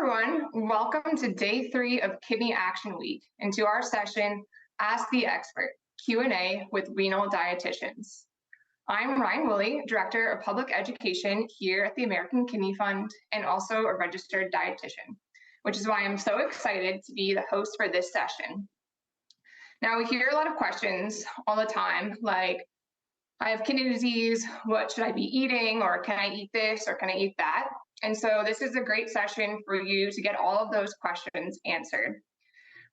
everyone. Welcome to day 3 of Kidney Action Week and to our session, Ask the Expert, Q&A with Renal Dietitians. I'm Ryan Woolley, Director of Public Education here at the American Kidney Fund and also a registered dietitian, which is why I'm so excited to be the host for this session. Now, we hear a lot of questions all the time, like, I have kidney disease, what should I be eating, or can I eat this, or can I eat that? And so this is a great session for you to get all of those questions answered.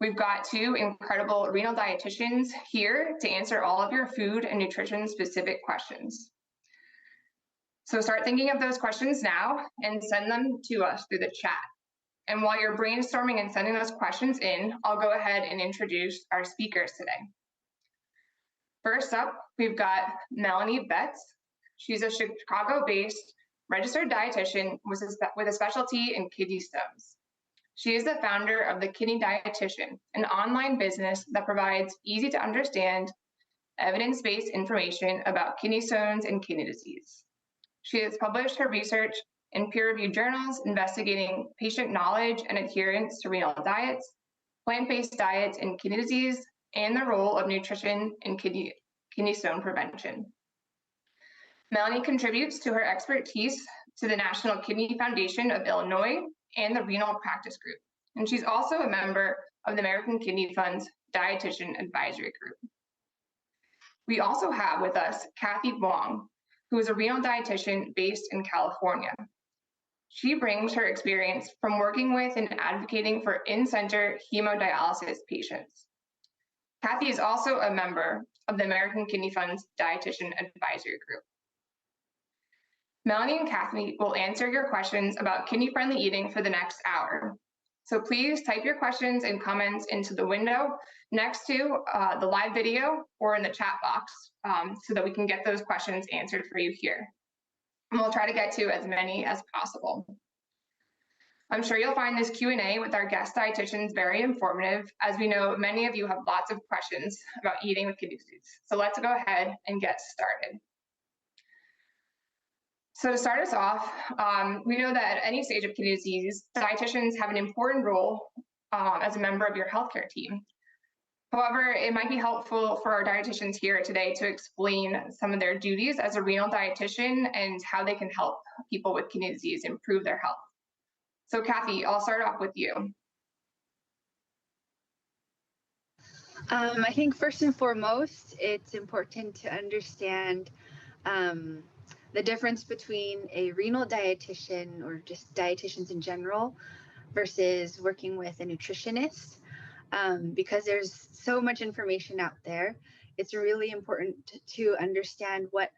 We've got 2 incredible renal dietitians here to answer all of your food and nutrition specific questions. So start thinking of those questions now and send them to us through the chat. And while you're brainstorming and sending those questions in, I'll go ahead and introduce our speakers today. First up, we've got Melanie Betts. She's a Chicago-based registered dietitian with a specialty in kidney stones. She is the founder of the Kidney Dietitian, an online business that provides easy to understand, evidence-based information about kidney stones and kidney disease. She has published her research in peer-reviewed journals investigating patient knowledge and adherence to renal diets, plant-based diets in kidney disease, and the role of nutrition in kidney stone prevention. Melanie contributes to her expertise to the National Kidney Foundation of Illinois and the Renal Practice Group. And she's also a member of the American Kidney Fund's Dietitian Advisory Group. We also have with us Kathy Wong, who is a renal dietitian based in California. She brings her experience from working with and advocating for in-center hemodialysis patients. Kathy is also a member of the American Kidney Fund's Dietitian Advisory Group. Melanie and Kathy will answer your questions about kidney-friendly eating for the next hour. So please type your questions and comments into the window next to the live video or in the chat box so that we can get those questions answered for you here. And we'll try to get to as many as possible. I'm sure you'll find this Q&A with our guest dietitians very informative, as we know many of you have lots of questions about eating with kidney disease. So let's go ahead and get started. So to start us off, we know that at any stage of kidney disease, dietitians have an important role as a member of your healthcare team. However, it might be helpful for our dietitians here today to explain some of their duties as a renal dietitian and how they can help people with kidney disease improve their health. So Kathy, I'll start off with you. I think first and foremost, it's important to understand the difference between a renal dietitian or just dietitians in general versus working with a nutritionist. Because there's so much information out there, it's really important to understand what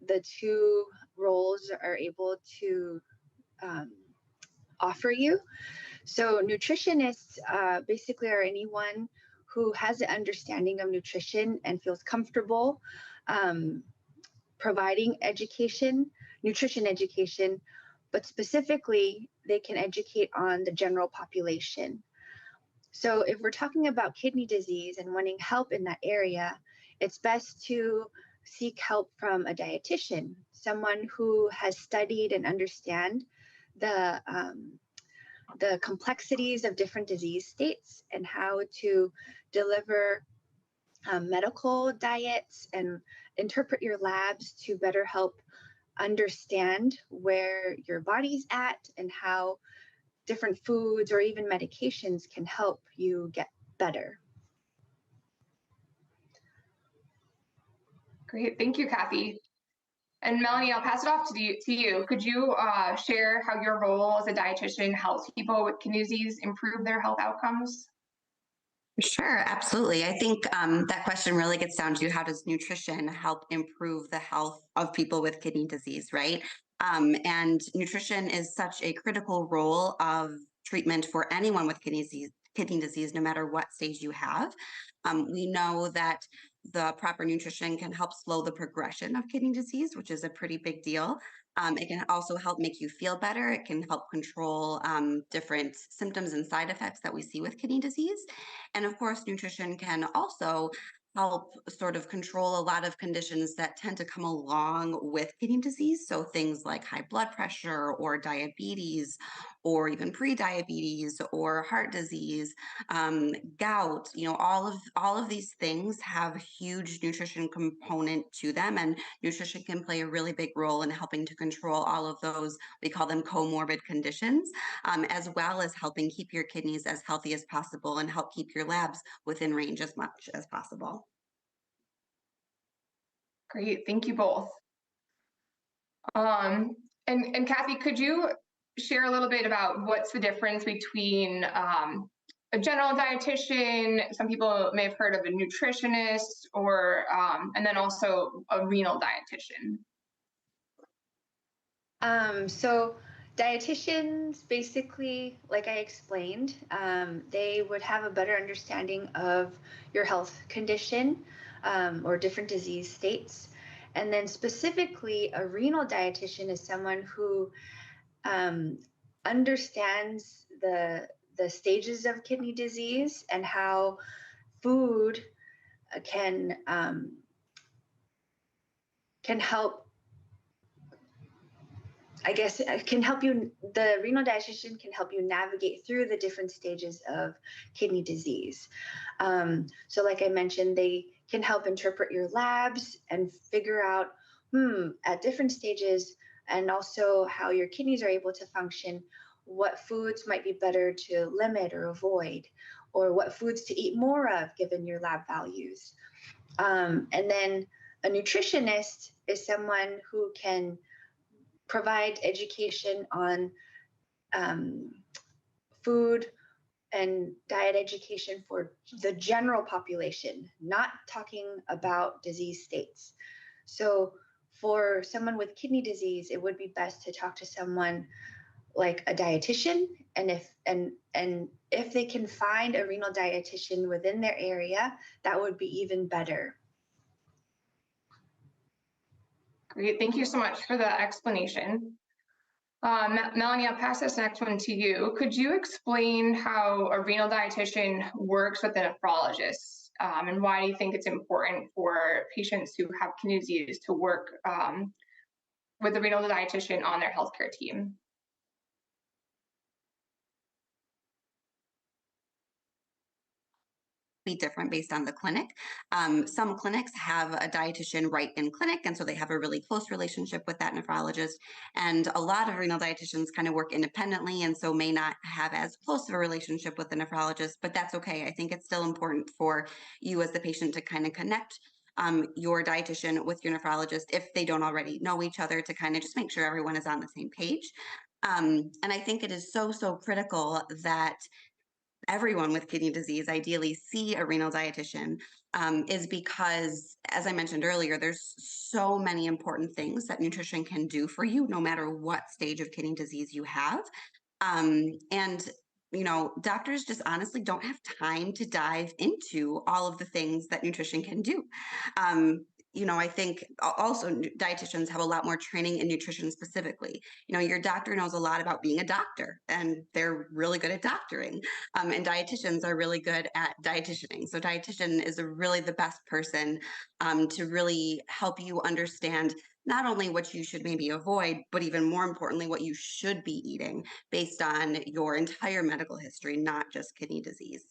the 2 roles are able to offer you. So nutritionists basically are anyone who has an understanding of nutrition and feels comfortable providing education, nutrition education, but specifically they can educate on the general population. So if we're talking about kidney disease and wanting help in that area, it's best to seek help from a dietitian, someone who has studied and understand the complexities of different disease states and how to deliver medical diets and interpret your labs to better help understand where your body's at and how different foods or even medications can help you get better. Great, thank you, Kathy. And Melanie, I'll pass it off to you. Could you share how your role as a dietitian helps people with kidney disease improve their health outcomes? Sure, absolutely. I think that question really gets down to how does nutrition help improve the health of people with kidney disease, right? And nutrition is such a critical role of treatment for anyone with kidney disease, no matter what stage you have. We know that the proper nutrition can help slow the progression of kidney disease, which is a pretty big deal. It can also help make you feel better. It can help control different symptoms and side effects that we see with kidney disease. And of course, nutrition can also help sort of control a lot of conditions that tend to come along with kidney disease. So things like high blood pressure or diabetes or even pre-diabetes or heart disease, gout, all of these things have a huge nutrition component to them, and nutrition can play a really big role in helping to control all of those, we call them comorbid conditions, as well as helping keep your kidneys as healthy as possible and help keep your labs within range as much as possible. Great, thank you both. And Kathy, could you share a little bit about what's the difference between a general dietitian, some people may have heard of a nutritionist, or and then also a renal dietitian? So dietitians, basically, like I explained, they would have a better understanding of your health condition or different disease states. And then specifically, a renal dietitian is someone who understands the stages of kidney disease and how food can help. I guess it can help you, the renal dietitian can help you navigate through the different stages of kidney disease. So like I mentioned, they can help interpret your labs and figure out, at different stages, and also how your kidneys are able to function, what foods might be better to limit or avoid, or what foods to eat more of given your lab values. And then a nutritionist is someone who can provide education on food and diet education for the general population, not talking about disease states. So for someone with kidney disease, it would be best to talk to someone like a dietitian, and if they can find a renal dietitian within their area, that would be even better. Great, thank you so much for the explanation. Melanie, I'll pass this next one to you. Could you explain how a renal dietitian works with a nephrologist, and why do you think it's important for patients who have kidney disease to work with a renal dietitian on their healthcare team? Be different based on the clinic. Some clinics have a dietitian right in clinic, and so they have a really close relationship with that nephrologist. And a lot of renal dietitians kind of work independently, and so may not have as close of a relationship with the nephrologist, but that's okay. I think it's still important for you as the patient to kind of connect your dietitian with your nephrologist if they don't already know each other, to kind of just make sure everyone is on the same page. And I think it is so critical that everyone with kidney disease ideally see a renal dietitian, is because, as I mentioned earlier, there's so many important things that nutrition can do for you, no matter what stage of kidney disease you have. And doctors just honestly don't have time to dive into all of the things that nutrition can do. I think also dietitians have a lot more training in nutrition specifically. Your doctor knows a lot about being a doctor, and they're really good at doctoring. And dietitians are really good at dietitianing. So dietitian is really the best person to really help you understand not only what you should maybe avoid, but even more importantly, what you should be eating based on your entire medical history, not just kidney disease.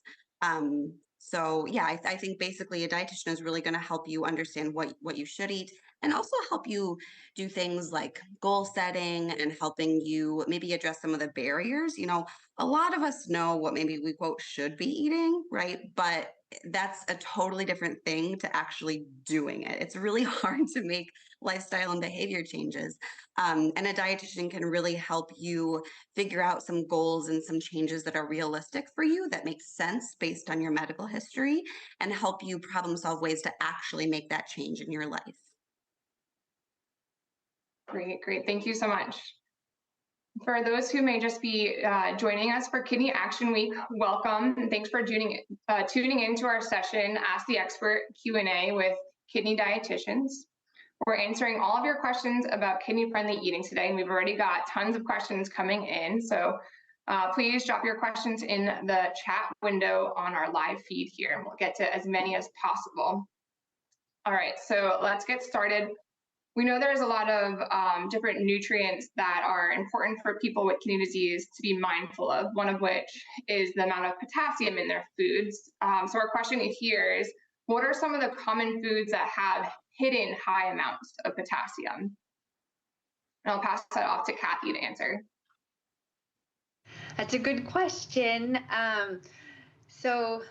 So yeah, I think basically a dietitian is really going to help you understand what you should eat, and also help you do things like goal setting and helping you maybe address some of the barriers. A lot of us know what maybe we quote should be eating, right? But that's a totally different thing to actually doing it. It's really hard to make lifestyle and behavior changes. And a dietitian can really help you figure out some goals and some changes that are realistic for you, that make sense based on your medical history, and help you problem solve ways to actually make that change in your life. Great. Thank you so much. For those who may just be joining us for Kidney Action Week, welcome, and thanks for tuning into our session, Ask the Expert Q&A with kidney dietitians. We're answering all of your questions about kidney-friendly eating today, and we've already got tons of questions coming in. So please drop your questions in the chat window on our live feed here, and we'll get to as many as possible. All right, so let's get started. We know there's a lot of different nutrients that are important for people with kidney disease to be mindful of, one of which is the amount of potassium in their foods. So our question here is, what are some of the common foods that have hidden high amounts of potassium? And I'll pass that off to Kathy to answer. That's a good question. So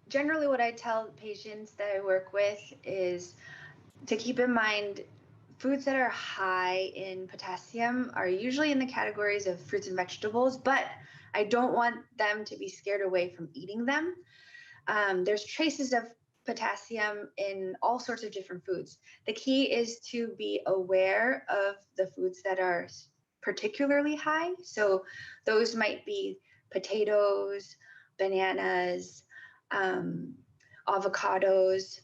generally what I tell patients that I work with is to keep in mind foods that are high in potassium are usually in the categories of fruits and vegetables, but I don't want them to be scared away from eating them. There's traces of potassium in all sorts of different foods. The key is to be aware of the foods that are particularly high. So those might be potatoes, bananas, avocados.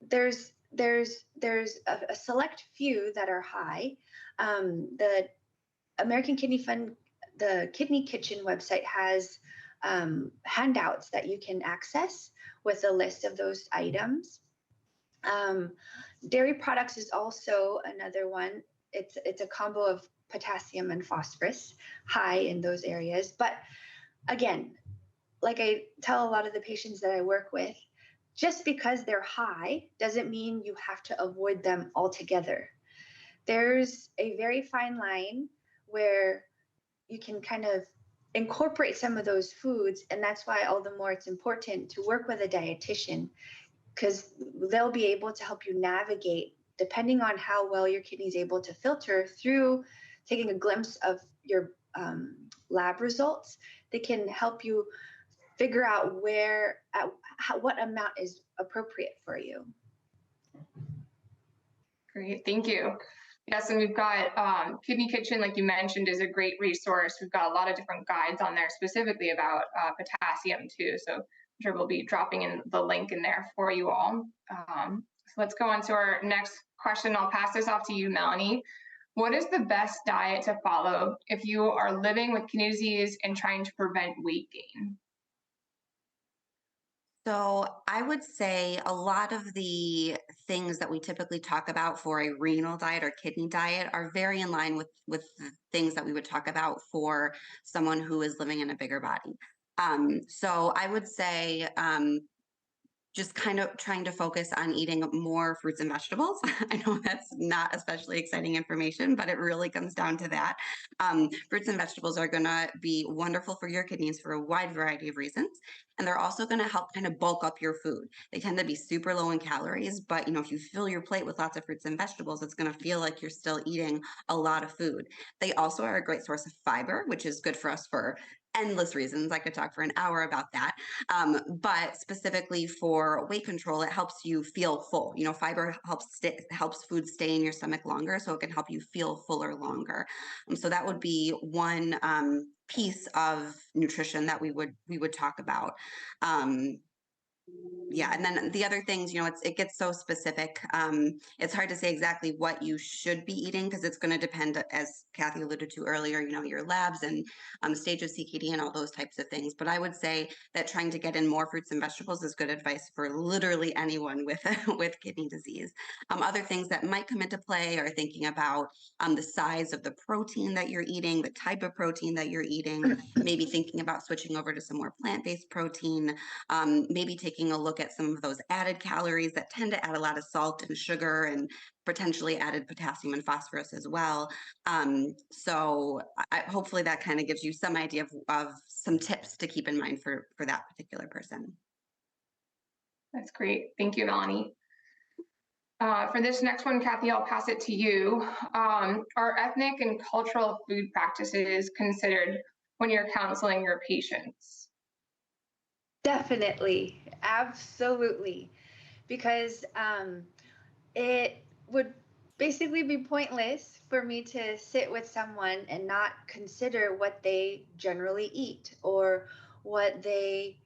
There's a select few that are high. The American Kidney Fund, the Kidney Kitchen website has handouts that you can access with a list of those items. Dairy products is also another one. It's a combo of potassium and phosphorus, high in those areas. But again, like I tell a lot of the patients that I work with, just because they're high doesn't mean you have to avoid them altogether. There's a very fine line where you can kind of incorporate some of those foods, and that's why all the more it's important to work with a dietitian, because they'll be able to help you navigate, depending on how well your kidney is able to filter through taking a glimpse of your lab results. They can help you figure out what amount is appropriate for you. Great, thank you. Yes, and we've got Kidney Kitchen, like you mentioned, is a great resource. We've got a lot of different guides on there specifically about potassium too. So I'm sure we'll be dropping in the link in there for you all. So let's go on to our next question. I'll pass this off to you, Melanie. What is the best diet to follow if you are living with kidney disease and trying to prevent weight gain? So I would say a lot of the things that we typically talk about for a renal diet or kidney diet are very in line with the things that we would talk about for someone who is living in a bigger body. So I would say just kind of trying to focus on eating more fruits and vegetables. I know that's not especially exciting information, but it really comes down to that. Fruits and vegetables are going to be wonderful for your kidneys for a wide variety of reasons. And they're also going to help kind of bulk up your food. They tend to be super low in calories, but if you fill your plate with lots of fruits and vegetables, it's going to feel like you're still eating a lot of food. They also are a great source of fiber, which is good for us for endless reasons. I could talk for an hour about that. But specifically for weight control, it helps you feel full. Fiber helps food stay in your stomach longer, so it can help you feel fuller longer. So that would be one piece of nutrition that we would talk about. Yeah, and then the other things, it gets so specific. It's hard to say exactly what you should be eating because it's going to depend, as Kathy alluded to earlier, your labs and stage of CKD and all those types of things. But I would say that trying to get in more fruits and vegetables is good advice for literally anyone with with kidney disease. Other things that might come into play are thinking about the size of the protein that you're eating, the type of protein that you're eating, maybe thinking about switching over to some more plant-based protein, maybe taking a look at some of those added calories that tend to add a lot of salt and sugar and potentially added potassium and phosphorus as well. So hopefully that kind of gives you some idea of some tips to keep in mind for that particular person. That's great. Thank you, Melanie. For this next one, Kathy, I'll pass it to you. Are ethnic and cultural food practices considered when you're counseling your patients? Definitely, absolutely, because it would basically be pointless for me to sit with someone and not consider what they generally eat or what they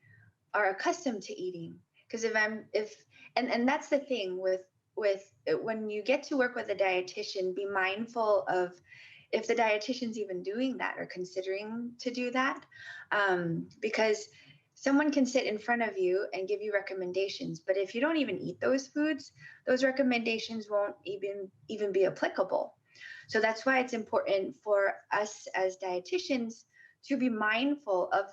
are accustomed to eating. Because and that's the thing with when you get to work with a dietitian, be mindful of if the dietitian's even doing that or considering to do that, because someone can sit in front of you and give you recommendations, but if you don't even eat those foods, those recommendations won't even be applicable. So that's why it's important for us as dietitians to be mindful of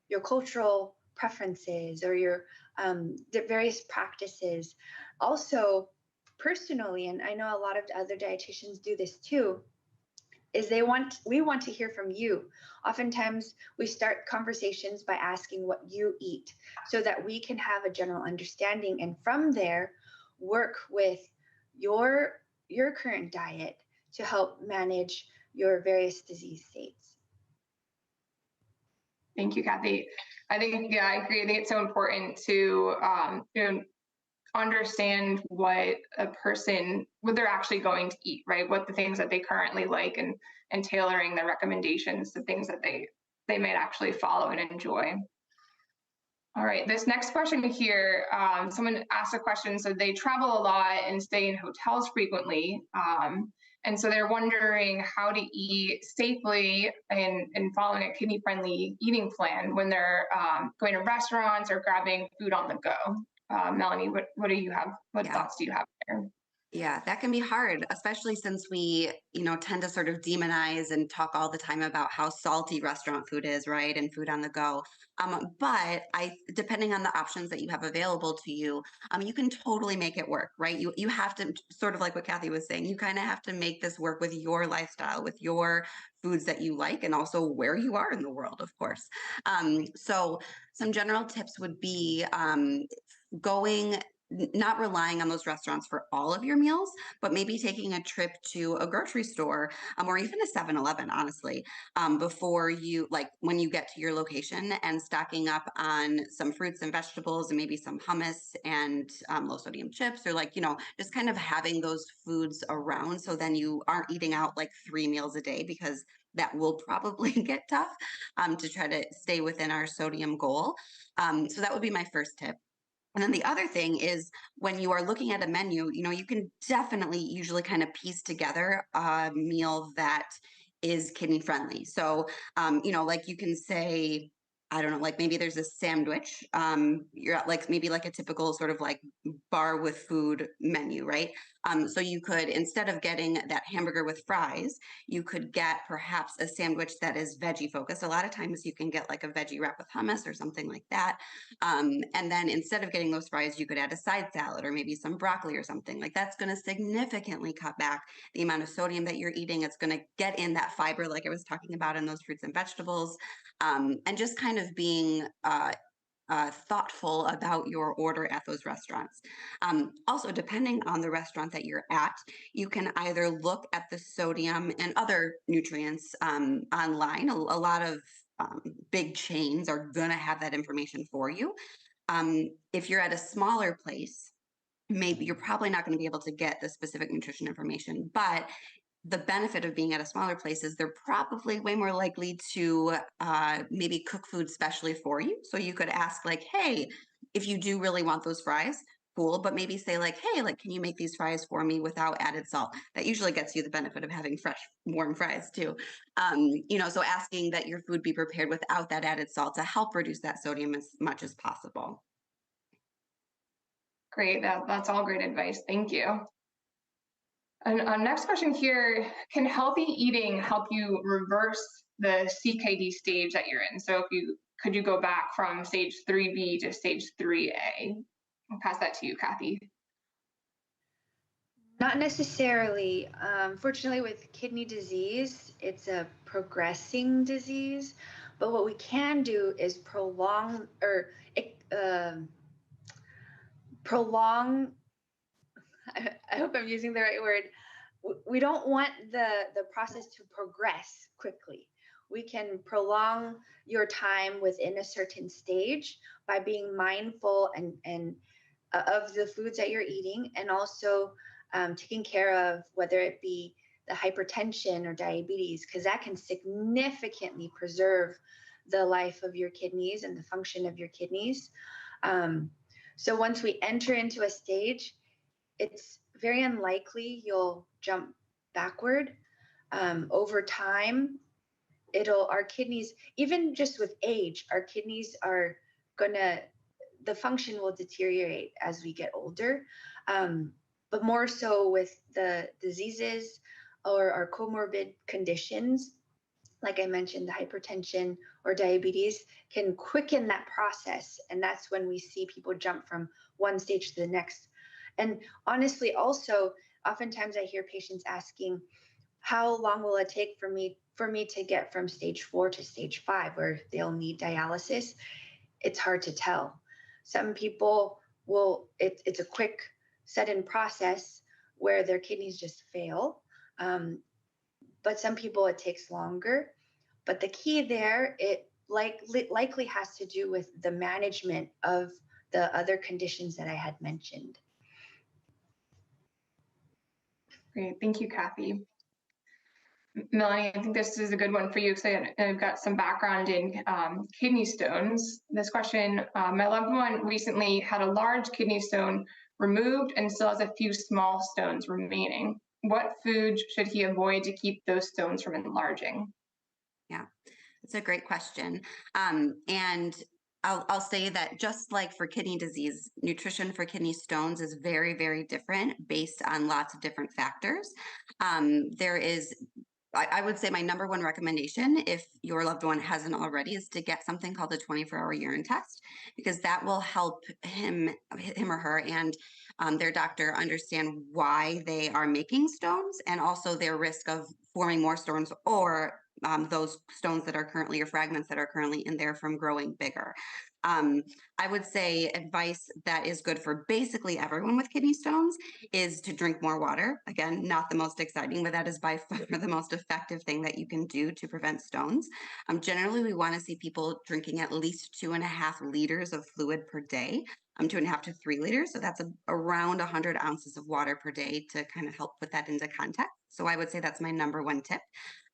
your cultural preferences or your the various practices. Also, personally, and I know a lot of other dietitians do this too, is we want to hear from you. Oftentimes we start conversations by asking what you eat so that we can have a general understanding, and from there work with your current diet to help manage your various disease states. Thank you, Kathy. I think, yeah, I agree. I think it's so important to understand what they're actually going to eat, right? What the things that they currently like, and tailoring the recommendations to things that they might actually follow and enjoy. All right, this next question here, someone asked a question. So they travel a lot and stay in hotels frequently. And so they're wondering how to eat safely and following a kidney-friendly eating plan when they're going to restaurants or grabbing food on the go. Melanie, what do you have? What thoughts do you have there? Yeah, that can be hard, especially since we, tend to sort of demonize and talk all the time about how salty restaurant food is, right? And food on the go. But depending on the options that you have available to you, you can totally make it work, right? You have to, sort of like what Kathy was saying, you kind of have to make this work with your lifestyle, with your foods that you like, and also where you are in the world, of course. So some general tips would be not relying on those restaurants for all of your meals, but maybe taking a trip to a grocery store, or even a 7-Eleven, honestly, before when you get to your location, and stocking up on some fruits and vegetables and maybe some hummus and low sodium chips, or just kind of having those foods around. So then you aren't eating out like 3 meals a day, because that will probably get tough to try to stay within our sodium goal. So that would be my first tip. And then the other thing is, when you are looking at a menu, you can definitely usually kind of piece together a meal that is kidney friendly. So, like you can say, I don't know, like maybe there's a sandwich. You're at maybe a typical sort of bar with food menu, right? So you could, instead of getting that hamburger with fries, you could get perhaps a sandwich that is veggie focused. A lot of times you can get a veggie wrap with hummus or something like that. And then instead of getting those fries, you could add a side salad or maybe some broccoli or something. That's going to significantly cut back the amount of sodium that you're eating. It's going to get in that fiber, like I was talking about, in those fruits and vegetables, and just kind of being thoughtful about your order at those restaurants. Also, depending on the restaurant that you're at, you can either look at the sodium and other nutrients online. A lot of big chains are going to have that information for you. If you're at a smaller place, maybe you're probably not going to be able to get the specific nutrition information, but the benefit of being at a smaller place is they're probably way more likely to maybe cook food specially for you. So you could ask hey, if you do really want those fries, cool, but maybe say hey, can you make these fries for me without added salt? That usually gets you the benefit of having fresh, warm fries too. So asking that your food be prepared without that added salt to help reduce that sodium as much as possible. Great, that's all great advice. Thank you. And our next question here, can healthy eating help you reverse the CKD stage that you're in? So could you go back from stage 3B to stage 3A? I'll pass that to you, Kathy. Not necessarily. Fortunately, with kidney disease, it's a progressing disease. But what we can do is prolong. I hope I'm using the right word. We don't want the process to progress quickly. We can prolong your time within a certain stage by being mindful and of the foods that you're eating, and also taking care of whether it be the hypertension or diabetes, because that can significantly preserve the life of your kidneys and the function of your kidneys. So once we enter into a stage, it's very unlikely you'll jump backward. Over time, our kidneys, even just with age, our kidneys are the function will deteriorate as we get older. But more so with the diseases or our comorbid conditions, like I mentioned, the hypertension or diabetes can quicken that process. And that's when we see people jump from one stage to the next. And honestly, also, oftentimes I hear patients asking, how long will it take for me to get from stage 4 to stage 5, where they'll need dialysis? It's hard to tell. Some people it's a quick sudden process where their kidneys just fail. But some people it takes longer. But the key there, it likely has to do with the management of the other conditions that I had mentioned. Great, thank you, Kathy. Melanie, I think this is a good one for you because I've got some background in kidney stones. This question, my loved one recently had a large kidney stone removed and still has a few small stones remaining. What food should he avoid to keep those stones from enlarging? Yeah, that's a great question. And I'll say that just like for kidney disease, nutrition for kidney stones is very, very different based on lots of different factors. I would say my number one recommendation, if your loved one hasn't already, is to get something called a 24-hour urine test, because that will help him or her and their doctor understand why they are making stones and also their risk of forming more stones or those stones that are currently or fragments that are currently in there from growing bigger. I would say advice that is good for basically everyone with kidney stones is to drink more water. Again, not the most exciting, but that is by far the most effective thing that you can do to prevent stones. Generally, we want to see people drinking at least 2.5 liters of fluid per day. 2.5 to 3 liters. So that's around 100 ounces of water per day to kind of help put that into context. So I would say that's my number one tip.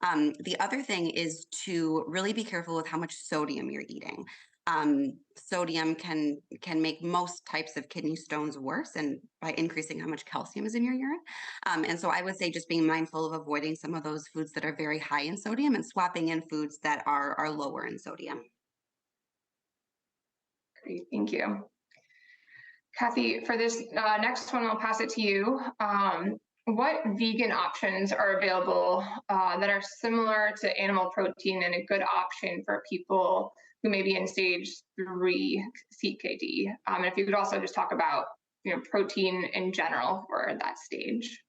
The other thing is to really be careful with how much sodium you're eating. Sodium can make most types of kidney stones worse, and by increasing how much calcium is in your urine. And so I would say just being mindful of avoiding some of those foods that are very high in sodium and swapping in foods that are lower in sodium. Great, thank you. Kathy, for this next one, I'll pass it to you. What vegan options are available that are similar to animal protein and a good option for people who may be in stage 3 CKD? And if you could also just talk about protein in general for that stage.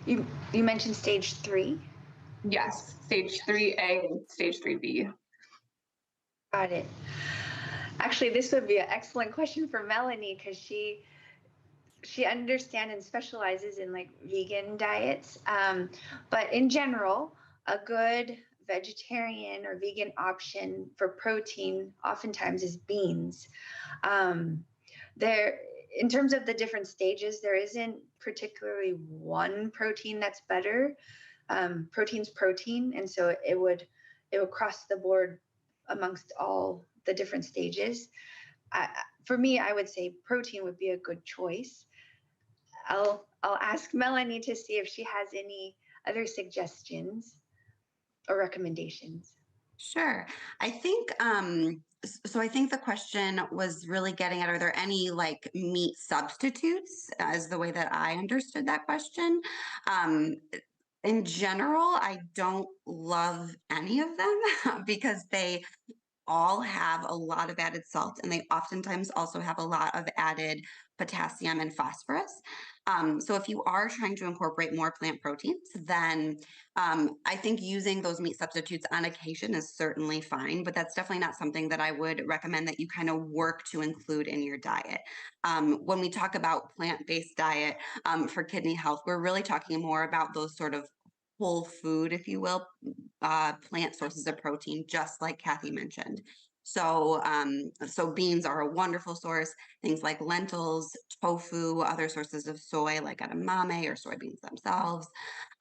You mentioned stage 3? Yes, stage 3A and stage 3B. Got it. Actually, this would be an excellent question for Melanie, because she understands and specializes in like vegan diets. But in general, a good vegetarian or vegan option for protein oftentimes is beans. In terms of the different stages, there isn't particularly one protein that's better. Protein's protein, and so it would cross the board amongst all the different stages. For me, I would say protein would be a good choice. I'll ask Melanie to see if she has any other suggestions or recommendations. Sure. I think so I think the question was really getting at, are there any like meat substitutes, as the way that I understood that question. In general, I don't love any of them because they all have a lot of added salt, and they oftentimes also have a lot of added potassium and phosphorus. So if you are trying to incorporate more plant proteins, then I think using those meat substitutes on occasion is certainly fine, but that's definitely not something that I would recommend that you kind of work to include in your diet. When we talk about plant-based diet for kidney health, we're really talking more about those sort of whole food, if you will, plant sources of protein, just like Kathy mentioned. So, so beans are a wonderful source. Things like lentils, tofu, other sources of soy like edamame or soybeans themselves.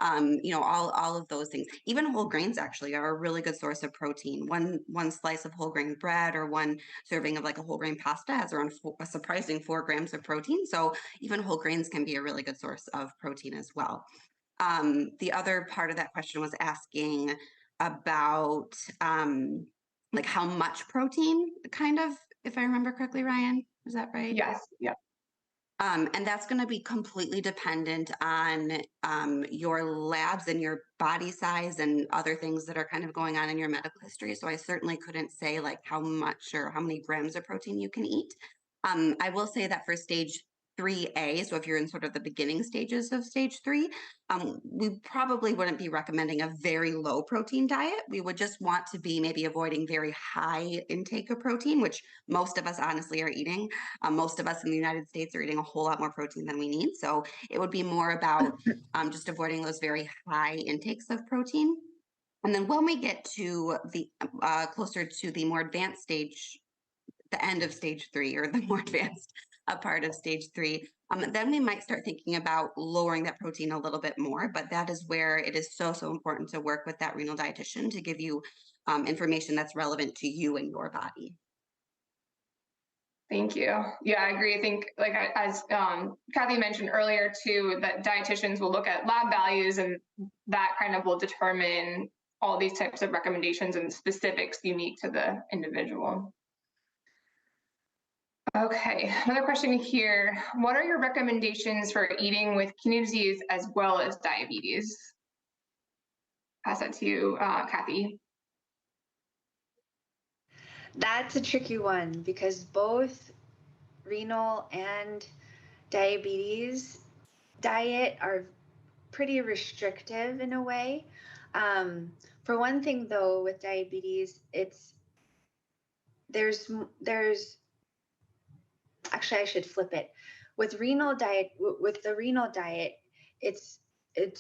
All of those things. Even whole grains actually are a really good source of protein. One slice of whole grain bread or one serving of like a whole grain pasta has around a surprising 4 grams of protein. So even whole grains can be a really good source of protein as well. The other part of that question was asking about like how much protein, kind of, if I remember correctly, Ryan, is that right? Yes. Yep. And that's going to be completely dependent on your labs and your body size and other things that are kind of going on in your medical history. So I certainly couldn't say like how much or how many grams of protein you can eat. I will say that for stage 3A, so if you're in sort of the beginning stages of stage 3, we probably wouldn't be recommending a very low protein diet. We would just want to be maybe avoiding very high intake of protein, which most of us honestly are eating. Most of us in the United States are eating a whole lot more protein than we need. So it would be more about just avoiding those very high intakes of protein. And then when we get to the closer to the more advanced stage, the end of stage 3 or the more advanced part of stage 3, then we might start thinking about lowering that protein a little bit more. But that is where it is so important to work with that renal dietitian to give you information that's relevant to you and your body. Thank you. Yeah, I agree. I think, like as Kathy mentioned earlier too, that dietitians will look at lab values, and that kind of will determine all these types of recommendations and specifics unique to the individual. Okay, another question here. What are your recommendations for eating with kidney disease as well as diabetes? Pass that to you, Kathy. That's a tricky one because both renal and diabetes diet are pretty restrictive in a way. For one thing, though, with diabetes, there's actually I should flip it. With the renal diet, it's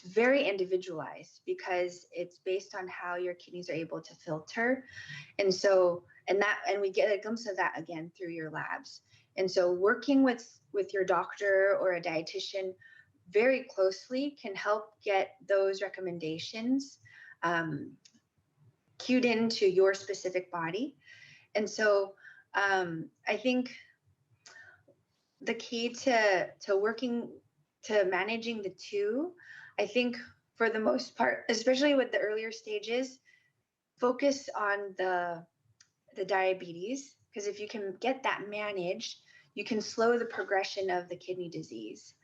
very individualized because it's based on how your kidneys are able to filter, and we get a glimpse of that again through your labs. And so working with your doctor or a dietitian very closely can help get those recommendations cued into your specific body. And so I think the key to managing the two, I think for the most part, especially with the earlier stages, focus on the diabetes, because if you can get that managed, you can slow the progression of the kidney disease.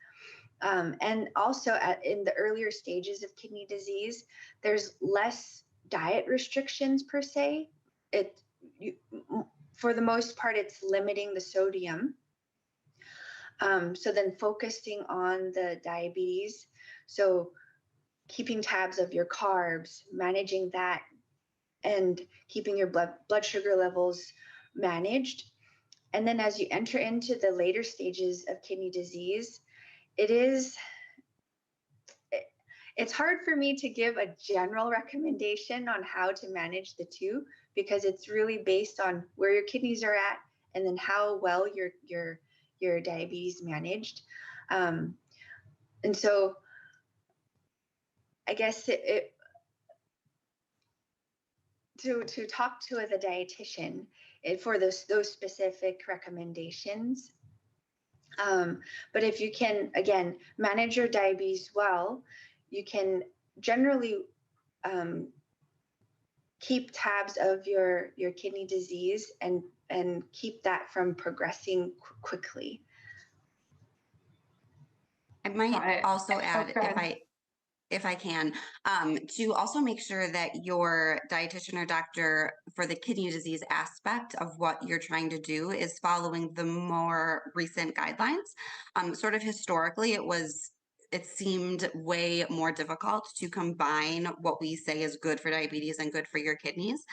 And also in the earlier stages of kidney disease, there's less diet restrictions per se. For the most part, it's limiting the sodium. So then focusing on the diabetes, so keeping tabs of your carbs, managing that, and keeping your blood sugar levels managed. And then as you enter into the later stages of kidney disease, it's hard for me to give a general recommendation on how to manage the two, because it's really based on where your kidneys are at and then how well your diabetes managed. And so I guess to talk to the dietitian for those specific recommendations. But if you can, again, manage your diabetes well, you can generally keep tabs of your kidney disease and keep that from progressing quickly. I might also add, if I can, to also make sure that your dietitian or doctor for the kidney disease aspect of what you're trying to do is following the more recent guidelines. Sort of historically, it seemed way more difficult to combine what we say is good for diabetes and good for your kidneys.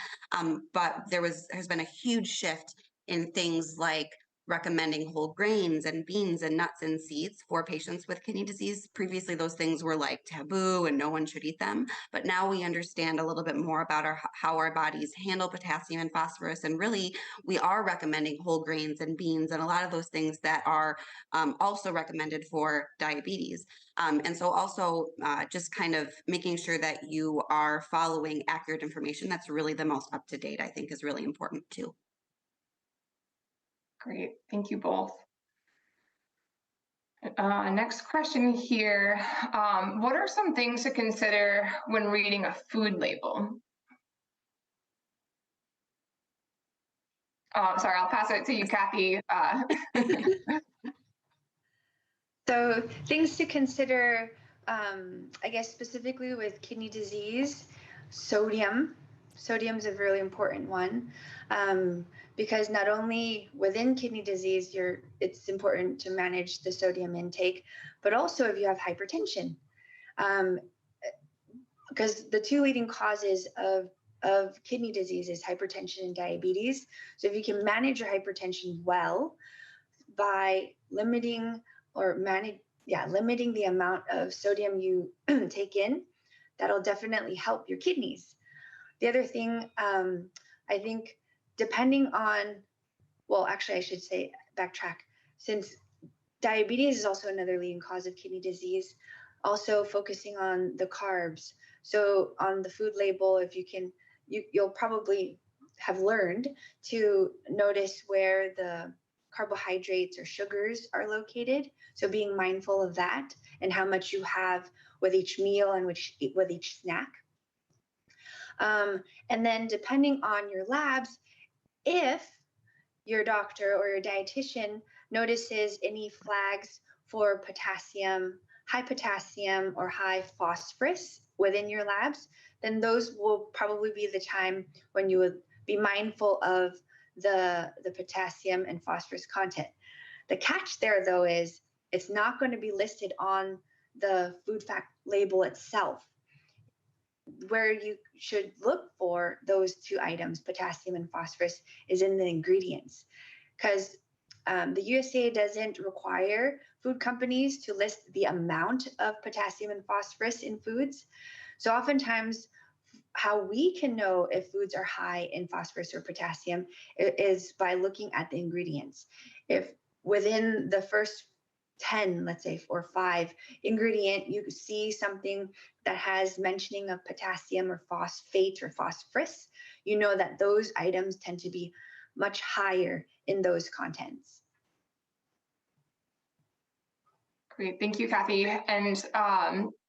But has been a huge shift in things like recommending whole grains and beans and nuts and seeds for patients with kidney disease. Previously, those things were like taboo and no one should eat them. But now we understand a little bit more about how our bodies handle potassium and phosphorus. And really, we are recommending whole grains and beans and a lot of those things that are also recommended for diabetes. And so also just kind of making sure that you are following accurate information that's really the most up to date, I think is really important too. Great, thank you both. Next question here. What are some things to consider when reading a food label? Sorry, I'll pass it to you, Kathy. So things to consider, I guess specifically with kidney disease, sodium. Sodium is a really important one, because not only within kidney disease, it's important to manage the sodium intake, but also if you have hypertension, because the two leading causes of kidney disease is hypertension and diabetes. So if you can manage your hypertension well by limiting the amount of sodium you take in, that'll definitely help your kidneys. The other thing, I think, depending on, well, actually, I should say, backtrack, since diabetes is also another leading cause of kidney disease, also focusing on the carbs. So on the food label, if you can, you'll probably have learned to notice where the carbohydrates or sugars are located. So being mindful of that and how much you have with each meal and with each snack. And then depending on your labs, if your doctor or your dietitian notices any flags for potassium, high potassium or high phosphorus within your labs, then those will probably be the time when you would be mindful of the potassium and phosphorus content. The catch there, though, is it's not going to be listed on the food fact label itself. Where you should look for those two items, potassium and phosphorus, is in the ingredients, because the USDA doesn't require food companies to list the amount of potassium and phosphorus in foods. So oftentimes, how we can know if foods are high in phosphorus or potassium is by looking at the ingredients. If within the first 10, let's say, or 5 ingredient, you see something that has mentioning of potassium or phosphate or phosphorus, you know that those items tend to be much higher in those contents. Great, thank you, Kathy. And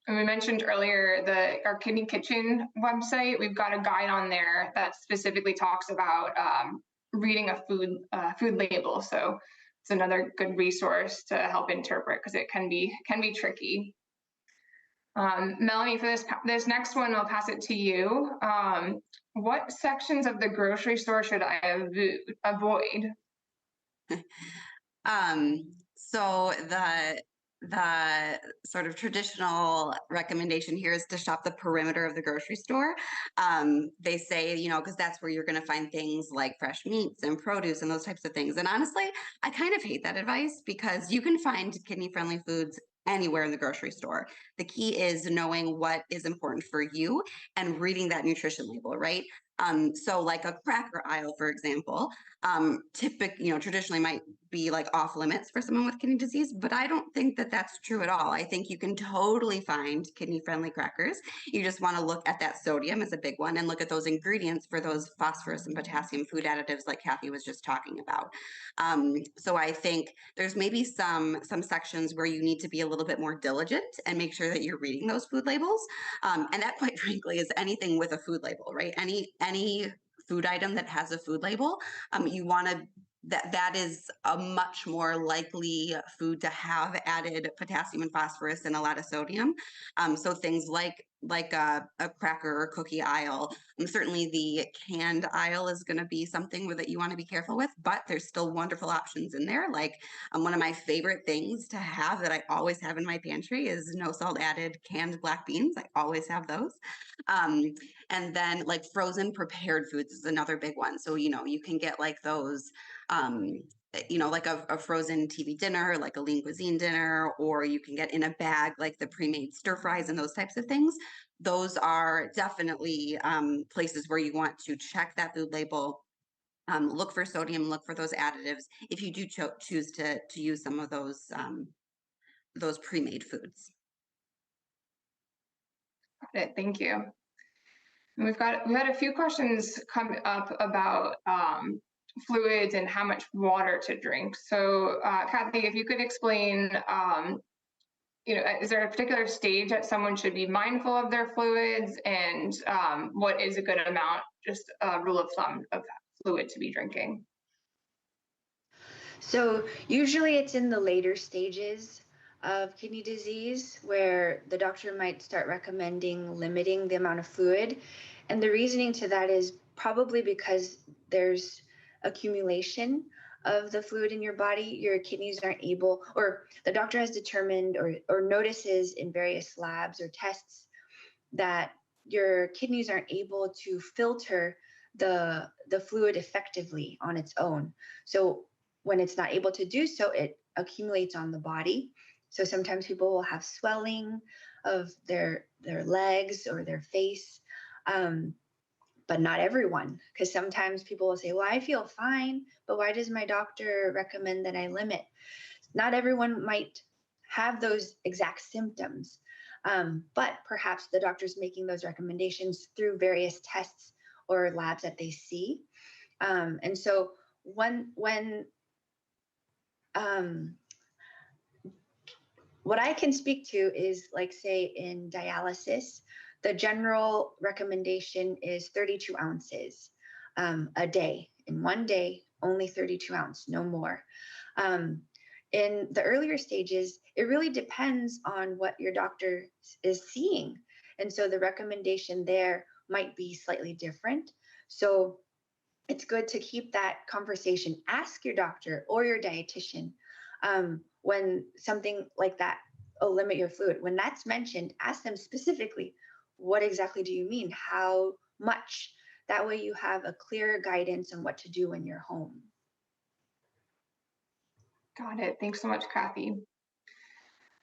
we mentioned earlier our Kidney Kitchen website. We've got a guide on there that specifically talks about reading a food label. So it's another good resource to help interpret, because it can be tricky. Melanie, for this next one, I'll pass it to you. What sections of the grocery store should I avoid? So the sort of traditional recommendation here is to shop the perimeter of the grocery store. They say, because that's where you're going to find things like fresh meats and produce and those types of things. And honestly, I kind of hate that advice, because you can find kidney-friendly foods anywhere in the grocery store. The key is knowing what is important for you and reading that nutrition label, right? So like a cracker aisle, for example, traditionally might be like off limits for someone with kidney disease, but I don't think that that's true at all. I think you can totally find kidney-friendly crackers. You just want to look at that sodium as a big one and look at those ingredients for those phosphorus and potassium food additives like Kathy was just talking about. So I think there's maybe some sections where you need to be a little bit more diligent and make sure that you're reading those food labels. And that, quite frankly, is anything with a food label, right? Any food item that has a food label, you want to that is a much more likely food to have added potassium and phosphorus and a lot of sodium. So things like a cracker or cookie aisle, certainly the canned aisle is going to be something that you want to be careful with, but there's still wonderful options in there. Like one of my favorite things to have that I always have in my pantry is no salt added canned black beans. I always have those. And then like frozen prepared foods is another big one. So, you can get like those, like a frozen TV dinner, like a lean cuisine dinner, or you can get in a bag like the pre-made stir fries and those types of things. Those are definitely places where you want to check that food label, look for sodium, look for those additives if you do choose to use some of those pre-made foods. Got it. Thank you. And we've had a few questions come up about fluids and how much water to drink. So Kathy, if you could explain, is there a particular stage that someone should be mindful of their fluids, and what is a good amount, just a rule of thumb of fluid to be drinking? So usually it's in the later stages of kidney disease where the doctor might start recommending limiting the amount of fluid. And the reasoning to that is probably because there's accumulation of the fluid in your body. Your kidneys aren't able, or the doctor has determined or notices in various labs or tests that your kidneys aren't able to filter the fluid effectively on its own. So when it's not able to do so, it accumulates on the body. So sometimes people will have swelling of their legs or their face, but not everyone, because sometimes people will say, well, I feel fine, but why does my doctor recommend that I limit? Not everyone might have those exact symptoms, but perhaps the doctor's making those recommendations through various tests or labs that they see. And so when what I can speak to is, like, say in dialysis, the general recommendation is 32 ounces a day. In one day, only 32 ounces, no more. In the earlier stages, it really depends on what your doctor is seeing. And so the recommendation there might be slightly different. So it's good to keep that conversation. Ask your doctor or your dietitian when something like that, oh, limit your fluid. When that's mentioned, ask them specifically, what exactly do you mean? How much? That way you have a clear guidance on what to do when you're home. Got it. Thanks so much, Kathy.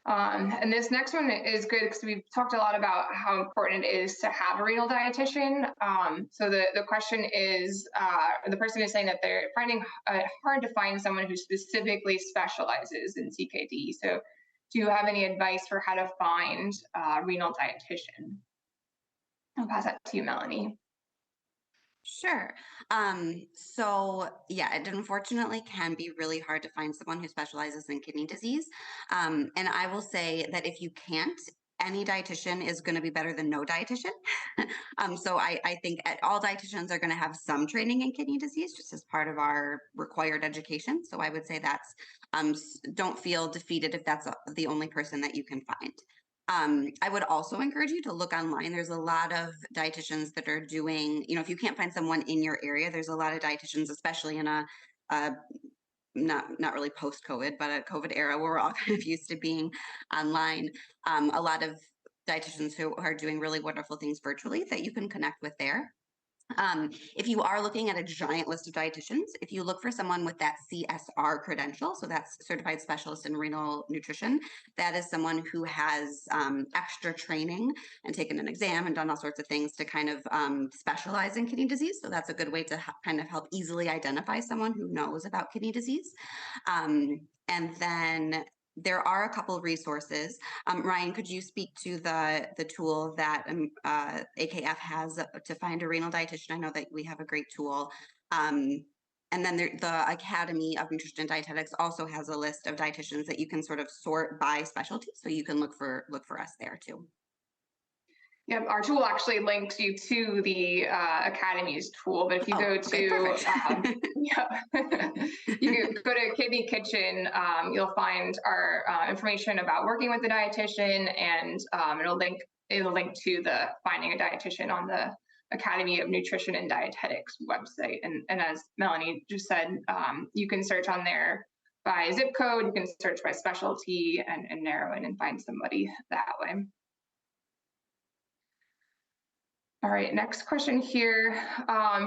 And this next one is good because we've talked a lot about how important it is to have a renal dietitian. So the question is, the person is saying that they're finding it hard to find someone who specifically specializes in CKD. So do you have any advice for how to find a renal dietitian? I'll pass that to you, Melanie. Sure. So yeah, it unfortunately can be really hard to find someone who specializes in kidney disease. And I will say that if you can't, any dietitian is going to be better than no dietitian. So I think all dietitians are going to have some training in kidney disease just as part of our required education. So I would say that's, don't feel defeated if that's the only person that you can find. I would also encourage you to look online. There's a lot of dietitians that are doing, if you can't find someone in your area, there's a lot of dietitians, especially in a not really post-COVID, but a COVID era where we're all kind of used to being online. A lot of dietitians who are doing really wonderful things virtually that you can connect with there. If you are looking at a giant list of dietitians, if you look for someone with that CSR credential, so that's Certified Specialist in Renal Nutrition, that is someone who has extra training and taken an exam and done all sorts of things to kind of specialize in kidney disease. So that's a good way to kind of help easily identify someone who knows about kidney disease. And then there are a couple of resources. Ryan, could you speak to the tool that AKF has to find a renal dietitian? I know that we have a great tool. And then the Academy of Nutrition and Dietetics also has a list of dietitians that you can sort of sort by specialty. So you can look for us there too. Yeah, our tool actually links you to the Academy's tool, but if you go to, you can go to Kidney Kitchen, you'll find our information about working with the dietitian, and it'll link to the finding a dietitian on the Academy of Nutrition and Dietetics website. And as Melanie just said, you can search on there by zip code, you can search by specialty and narrow in and find somebody that way. All right, next question here.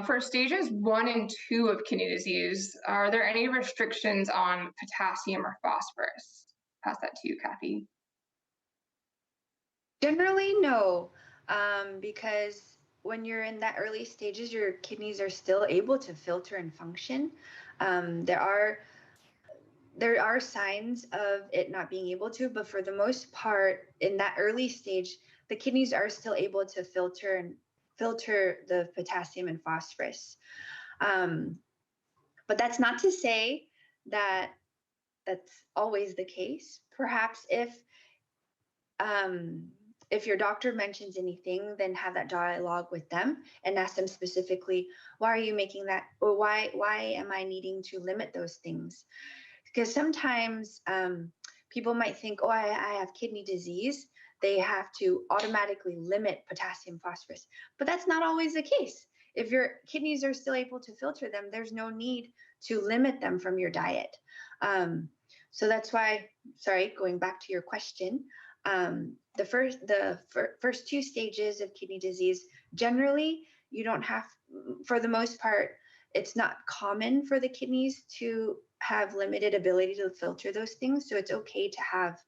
For stages 1 and 2 of kidney disease, are there any restrictions on potassium or phosphorus? Pass that to you, Kathy. Generally, no, because when you're in that early stages, your kidneys are still able to filter and function. There are signs of it not being able to, but for the most part, in that early stage, the kidneys are still able to filter the potassium and phosphorus. But that's not to say that that's always the case. Perhaps if if your doctor mentions anything, then have that dialogue with them and ask them specifically, why are you making that, or why am I needing to limit those things? Because sometimes people might think, oh, I have kidney disease. They have to automatically limit potassium, phosphorus, but that's not always the case. If your kidneys are still able to filter them, there's no need to limit them from your diet. So that's why, sorry, going back to your question, the first two stages of kidney disease, generally, you don't have, for the most part, it's not common for the kidneys to have limited ability to filter those things. So it's okay to have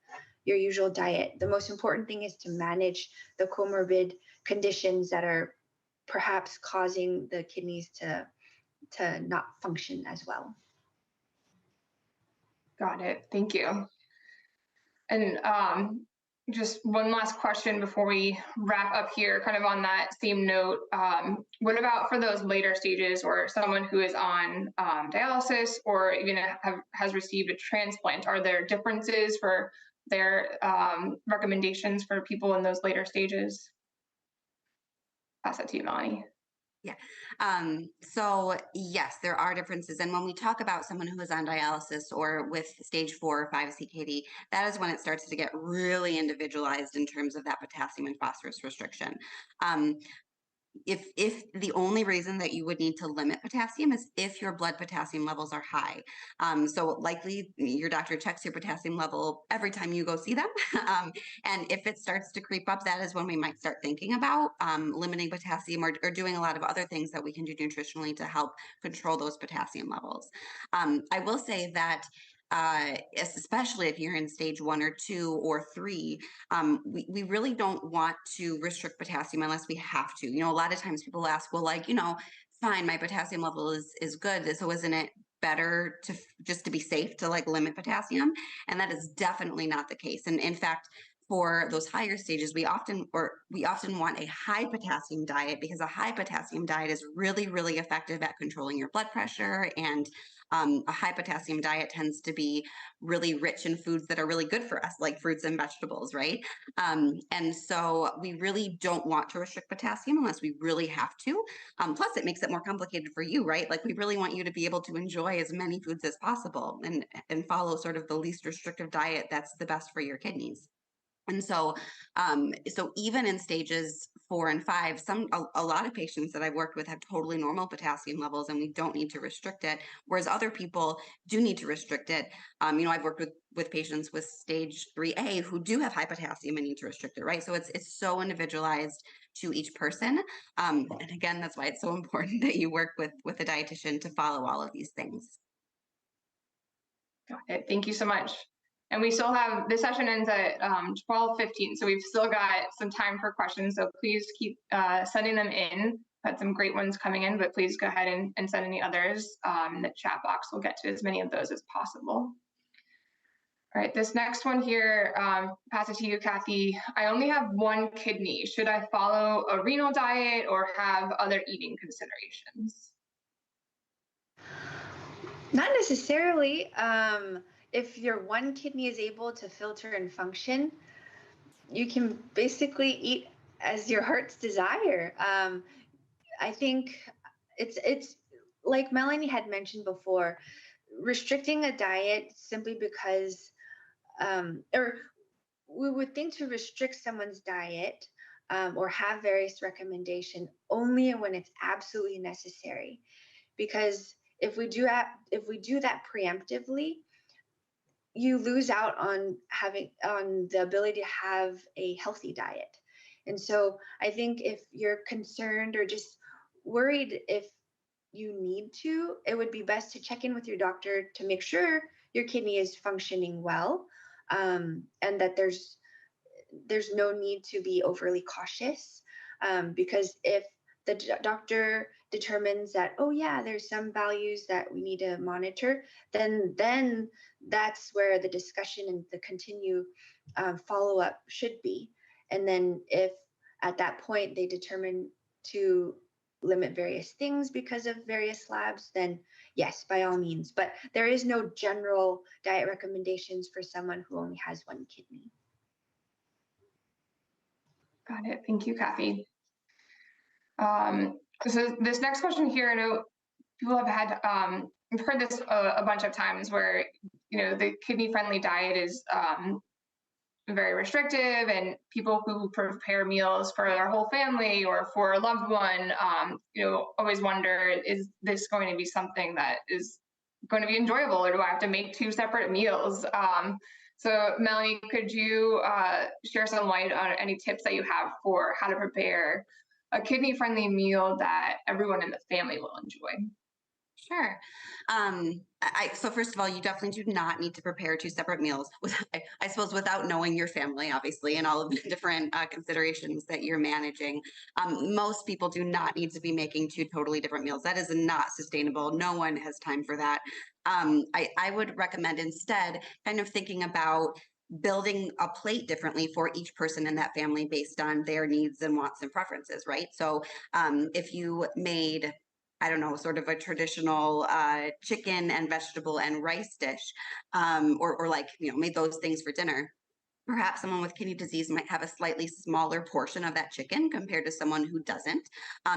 your usual diet. The most important thing is to manage the comorbid conditions that are perhaps causing the kidneys to not function as well. Got it. Thank you. And just one last question before we wrap up here, kind of on that same note. What about for those later stages, or someone who is on dialysis or even has received a transplant? Are there differences for their recommendations for people in those later stages? Pass that to you, Melanie. Yeah. So yes, there are differences. And when we talk about someone who is on dialysis or with stage 4 or 5 CKD, that is when it starts to get really individualized in terms of that potassium and phosphorus restriction. If the only reason that you would need to limit potassium is if your blood potassium levels are high. So likely your doctor checks your potassium level every time you go see them. And if it starts to creep up, that is when we might start thinking about limiting potassium or doing a lot of other things that we can do nutritionally to help control those potassium levels. I will say that especially if you're in stage 1 or 2 or 3, we really don't want to restrict potassium unless we have to. A lot of times people ask, well, like, fine, my potassium level is good. So isn't it better to just to be safe to like limit potassium? And that is definitely not the case. And in fact, for those higher stages, we often want a high potassium diet, because a high potassium diet is really, really effective at controlling your blood pressure. And a high potassium diet tends to be really rich in foods that are really good for us, like fruits and vegetables, right? And so we really don't want to restrict potassium unless we really have to. Plus, it makes it more complicated for you, right? Like, we really want you to be able to enjoy as many foods as possible and follow sort of the least restrictive diet that's the best for your kidneys. And so, so even in stages 4 and 5, a lot of patients that I've worked with have totally normal potassium levels, and we don't need to restrict it. Whereas other people do need to restrict it. I've worked with patients with stage 3A who do have high potassium and need to restrict it, right? So it's so individualized to each person. And again, that's why it's so important that you work with a dietitian to follow all of these things. Got it. Thank you so much. And we still have, this session ends at 12:15, so we've still got some time for questions. So please keep sending them in. Had some great ones coming in, but please go ahead and send any others in the chat box. We'll get to as many of those as possible. All right, this next one here, pass it to you, Kathy. I only have one kidney. Should I follow a renal diet or have other eating considerations? Not necessarily. If your one kidney is able to filter and function, you can basically eat as your heart's desire. I think it's like Melanie had mentioned before, restricting a diet simply because, or we would think to restrict someone's diet or have various recommendations only when it's absolutely necessary. Because if we do that preemptively, you lose out on the ability to have a healthy diet. And so I think if you're concerned or just worried if you need to, it would be best to check in with your doctor to make sure your kidney is functioning well, and that there's no need to be overly cautious, because if the doctor determines that, oh yeah, there's some values that we need to monitor, then that's where the discussion and the continued follow-up should be. And then if at that point they determine to limit various things because of various labs, then yes, by all means. But there is no general diet recommendations for someone who only has one kidney. Got it. Thank you, Kathy. So this next question here, I know people have had, I've heard this a bunch of times where, the kidney-friendly diet is very restrictive, and people who prepare meals for their whole family or for a loved one, always wonder, is this going to be something that is going to be enjoyable, or do I have to make two separate meals? So Melanie, could you share some light on any tips that you have for how to prepare a kidney-friendly meal that everyone in the family will enjoy? Sure. So first of all, you definitely do not need to prepare two separate meals. I suppose without knowing your family, obviously, and all of the different considerations that you're managing. Most people do not need to be making two totally different meals. That is not sustainable. No one has time for that. I would recommend instead kind of thinking about building a plate differently for each person in that family based on their needs and wants and preferences, right? So if you made, I don't know, sort of a traditional chicken and vegetable and rice dish, or like, made those things for dinner. Perhaps someone with kidney disease might have a slightly smaller portion of that chicken compared to someone who doesn't.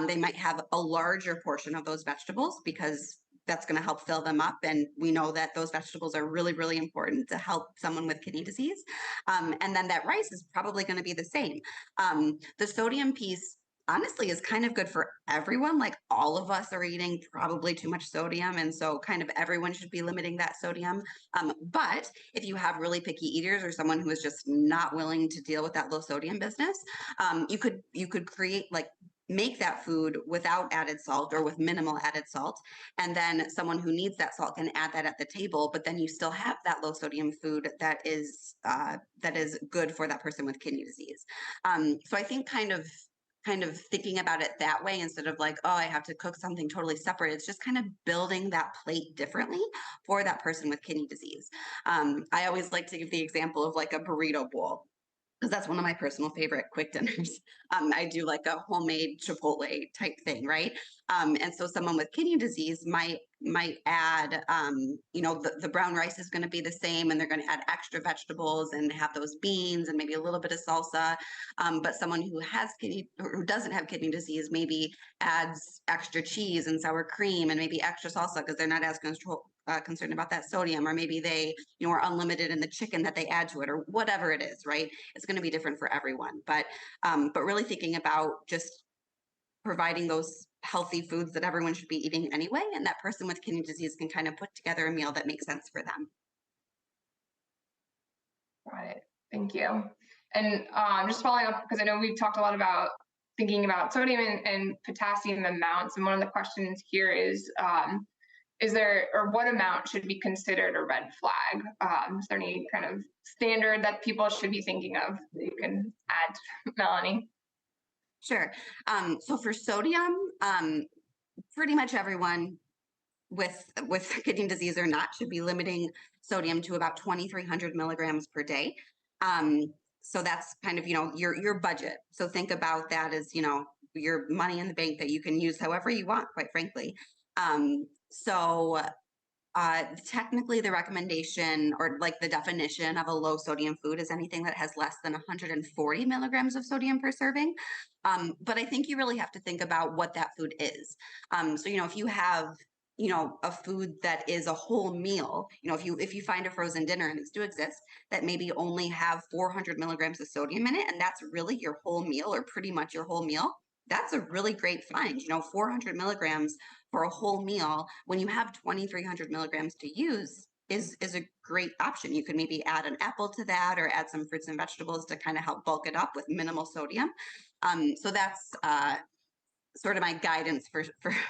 They might have a larger portion of those vegetables because that's going to help fill them up. And we know that those vegetables are really, really important to help someone with kidney disease. And then that rice is probably going to be the same. The sodium piece honestly is kind of good for everyone. Like all of us are eating probably too much sodium. And so kind of everyone should be limiting that sodium. But if you have really picky eaters or someone who is just not willing to deal with that low sodium business, you could create, like, make that food without added salt or with minimal added salt. And then someone who needs that salt can add that at the table, but then you still have that low sodium food that is good for that person with kidney disease. So I think kind of thinking about it that way instead of like, oh, I have to cook something totally separate. It's just kind of building that plate differently for that person with kidney disease. I always like to give the example of like a burrito bowl, because that's one of my personal favorite quick dinners. I do like a homemade Chipotle type thing, right? And so someone with kidney disease might add, the brown rice is going to be the same, and they're going to add extra vegetables and have those beans and maybe a little bit of salsa. But someone who has kidney or who doesn't have kidney disease maybe adds extra cheese and sour cream and maybe extra salsa because they're not as concerned about that sodium, or maybe they are unlimited in the chicken that they add to it, or whatever it is, right? It's going to be different for everyone, but really thinking about just providing those healthy foods that everyone should be eating anyway, and that person with kidney disease can kind of put together a meal that makes sense for them. Got it. Thank you. And just following up, because I know we've talked a lot about thinking about sodium and potassium amounts, and one of the questions here is there, or what amount should be considered a red flag? Is there any kind of standard that people should be thinking of that you can add, Melanie? Sure. So for sodium, pretty much everyone with kidney disease or not should be limiting sodium to about 2,300 milligrams per day. So that's kind of your budget. So think about that as your money in the bank that you can use however you want, quite frankly. So technically the recommendation, or like the definition of a low sodium food, is anything that has less than 140 milligrams of sodium per serving. But I think you really have to think about what that food is. So if you have a food that is a whole meal, if you find a frozen dinner, and these do exist, that maybe only have 400 milligrams of sodium in it, and that's really your whole meal, or pretty much your whole meal, that's a really great find. 400 milligrams for a whole meal when you have 2,300 milligrams to use is a great option. You could maybe add an apple to that, or add some fruits and vegetables to kind of help bulk it up with minimal sodium. So that's sort of my guidance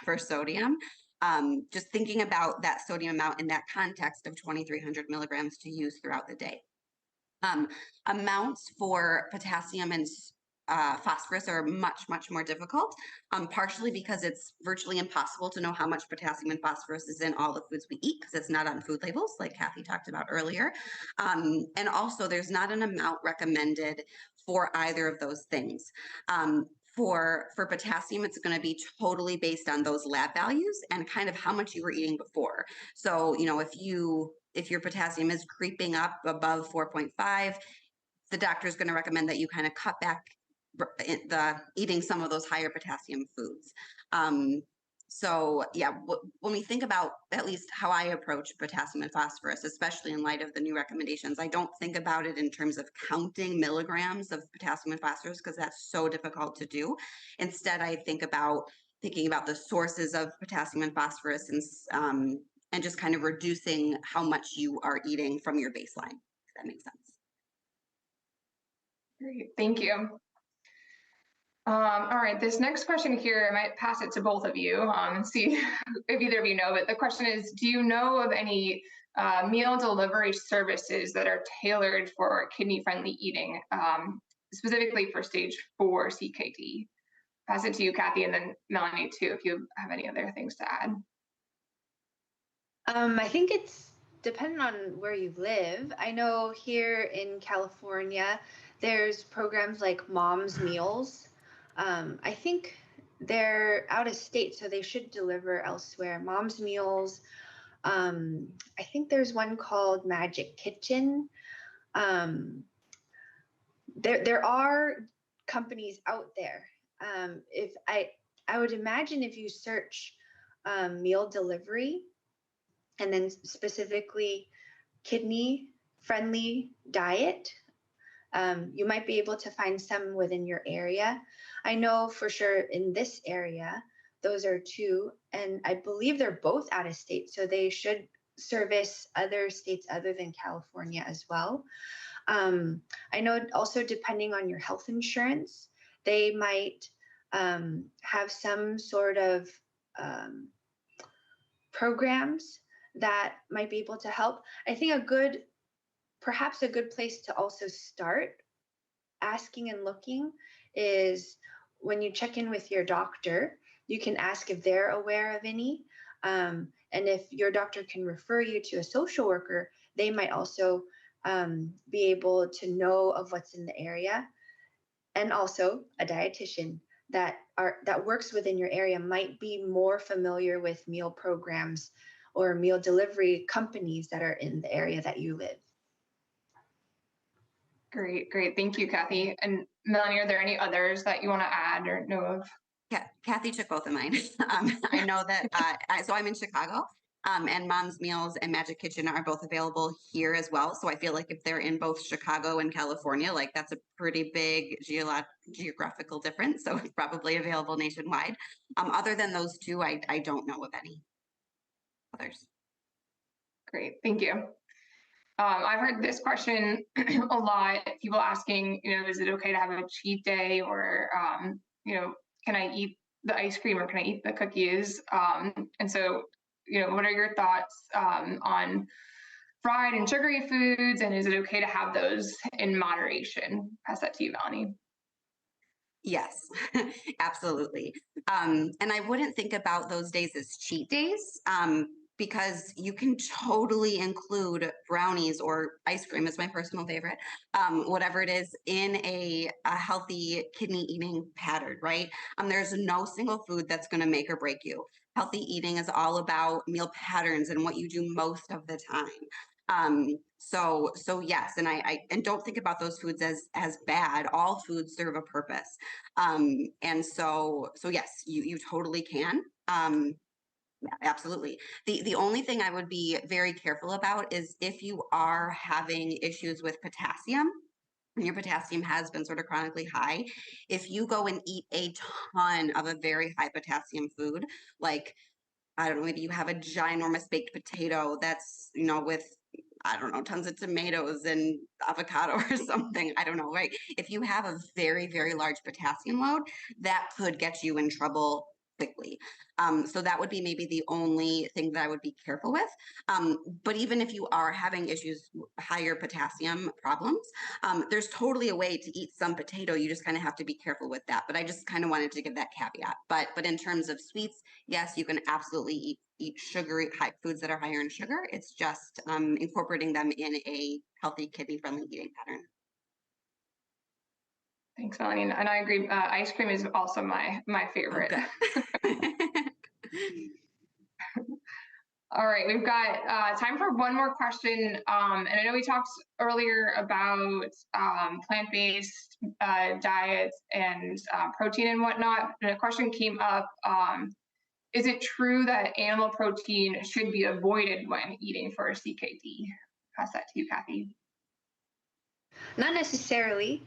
for sodium. Just thinking about that sodium amount in that context of 2,300 milligrams to use throughout the day. Amounts for potassium and phosphorus are much, much more difficult, partially because it's virtually impossible to know how much potassium and phosphorus is in all the foods we eat, because it's not on food labels, like Kathy talked about earlier. And also, there's not an amount recommended for either of those things. For potassium, it's going to be totally based on those lab values and kind of how much you were eating before. So, if your potassium is creeping up above 4.5, the doctor is going to recommend that you kind of cut back eating some of those higher potassium foods. So yeah, when we think about at least how I approach potassium and phosphorus, especially in light of the new recommendations, I don't think about it in terms of counting milligrams of potassium and phosphorus because that's so difficult to do. Instead, I think about thinking about the sources of potassium and phosphorus and just kind of reducing how much you are eating from your baseline, if that makes sense. Great, thank you. All right, this next question here, I might pass it to both of you and see if either of you know, but the question is, do you know of any meal delivery services that are tailored for kidney-friendly eating, specifically for stage 4 CKD? Pass it to you, Kathy, and then Melanie too, if you have any other things to add. I think it's dependent on where you live. I know here in California, there's programs like Mom's Meals. I think they're out of state, so they should deliver elsewhere. Mom's Meals. I think there's one called Magic Kitchen. There are companies out there. If I would imagine if you search meal delivery and then specifically kidney friendly diet, you might be able to find some within your area. I know for sure in this area, those are two, and I believe they're both out of state, so they should service other states other than California as well. I know also depending on your health insurance, they might have some sort of programs that might be able to help. I think perhaps a good place to also start asking and looking is when you check in with your doctor, you can ask if they're aware of any. And if your doctor can refer you to a social worker, they might also be able to know of what's in the area. And also a dietitian that works within your area might be more familiar with meal programs or meal delivery companies that are in the area that you live. Great. Thank you, Kathy. And Melanie, are there any others that you want to add or know of? Yeah, Kathy took both of mine. I know that, so I'm in Chicago, and Mom's Meals and Magic Kitchen are both available here as well. So I feel like if they're in both Chicago and California, like that's a pretty big geographical difference. So it's probably available nationwide. Other than those two, I don't know of any others. Great, thank you. I've heard this question a lot, people asking, is it okay to have a cheat day or, can I eat the ice cream or can I eat the cookies? And so, what are your thoughts on fried and sugary foods, and is it okay to have those in moderation? Pass that to you, Melanie. Yes, absolutely. And I wouldn't think about those days as cheat days. Because you can totally include brownies or ice cream is my personal favorite, whatever it is, in a healthy kidney eating pattern, right? There's no single food that's going to make or break you. Healthy eating is all about meal patterns and what you do most of the time. So yes, and I don't think about those foods as bad. All foods serve a purpose. And so yes, you totally can. Yeah, absolutely. The only thing I would be very careful about is if you are having issues with potassium, and your potassium has been sort of chronically high, if you go and eat a ton of a very high potassium food, like, I don't know, maybe you have a ginormous baked potato that's, with, I don't know, tons of tomatoes and avocado or something. I don't know, right? If you have a very, very large potassium load, that could get you in trouble quickly. So that would be maybe the only thing that I would be careful with. But even if you are having issues, higher potassium problems, there's totally a way to eat some potato. You just kind of have to be careful with that. But I just kind of wanted to give that caveat. But in terms of sweets, yes, you can absolutely eat sugary high foods that are higher in sugar. It's just incorporating them in a healthy kidney-friendly eating pattern. Thanks, Melanie. And I agree. Ice cream is also my favorite. Okay. All right, we've got time for one more question. And I know we talked earlier about plant-based diets and protein and whatnot. And a question came up, is it true that animal protein should be avoided when eating for a CKD? Pass that to you, Kathy. Not necessarily.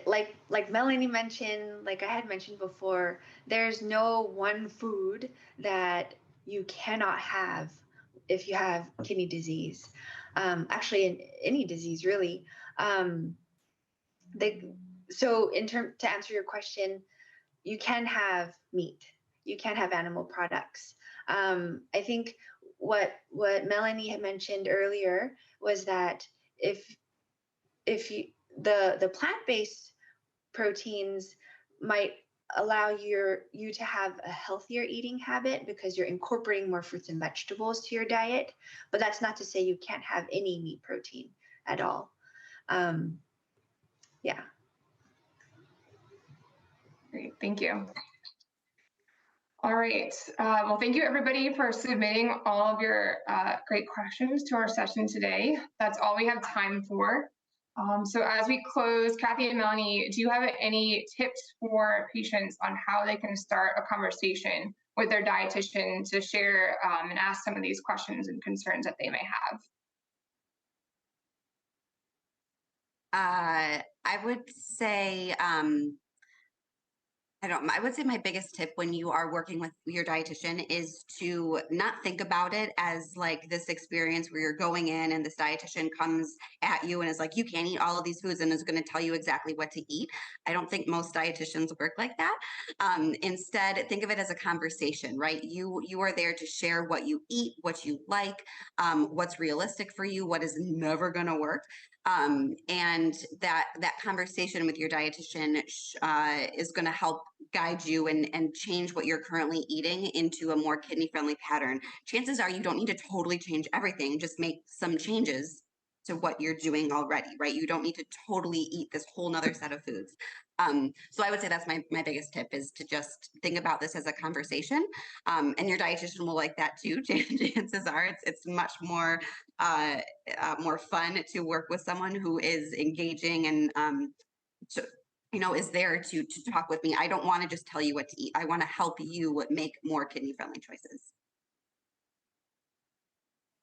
Like Melanie mentioned, like I had mentioned before, there's no one food that you cannot have if you have kidney disease. Actually, in any disease, really. So, to answer your question, you can have meat, you can have animal products. I think what Melanie had mentioned earlier was that if the plant-based proteins might allow you to have a healthier eating habit because you're incorporating more fruits and vegetables to your diet, but that's not to say you can't have any meat protein at all. Yeah. Great, thank you. All right, well, thank you everybody for submitting all of your great questions to our session today. That's all we have time for. So as we close, Kathy and Melanie, do you have any tips for patients on how they can start a conversation with their dietitian to share and ask some of these questions and concerns that they may have? I would say, I would say my biggest tip when you are working with your dietitian is to not think about it as like this experience where you're going in and this dietitian comes at you and is like, you can't eat all of these foods and is going to tell you exactly what to eat. I don't think most dietitians work like that. Instead, think of it as a conversation, right? You are there to share what you eat, what you like, what's realistic for you, what is never going to work. And that conversation with your dietitian is going to help guide you and change what you're currently eating into a more kidney friendly pattern. Chances are you don't need to totally change everything, just make some changes to what you're doing already, right? You don't need to totally eat this whole nother set of foods. So I would say that's my biggest tip, is to just think about this as a conversation, and your dietitian will like that too. Chances are it's much more more fun to work with someone who is engaging and is there to talk with me. I don't want to just tell you what to eat. I want to help you make more kidney friendly choices.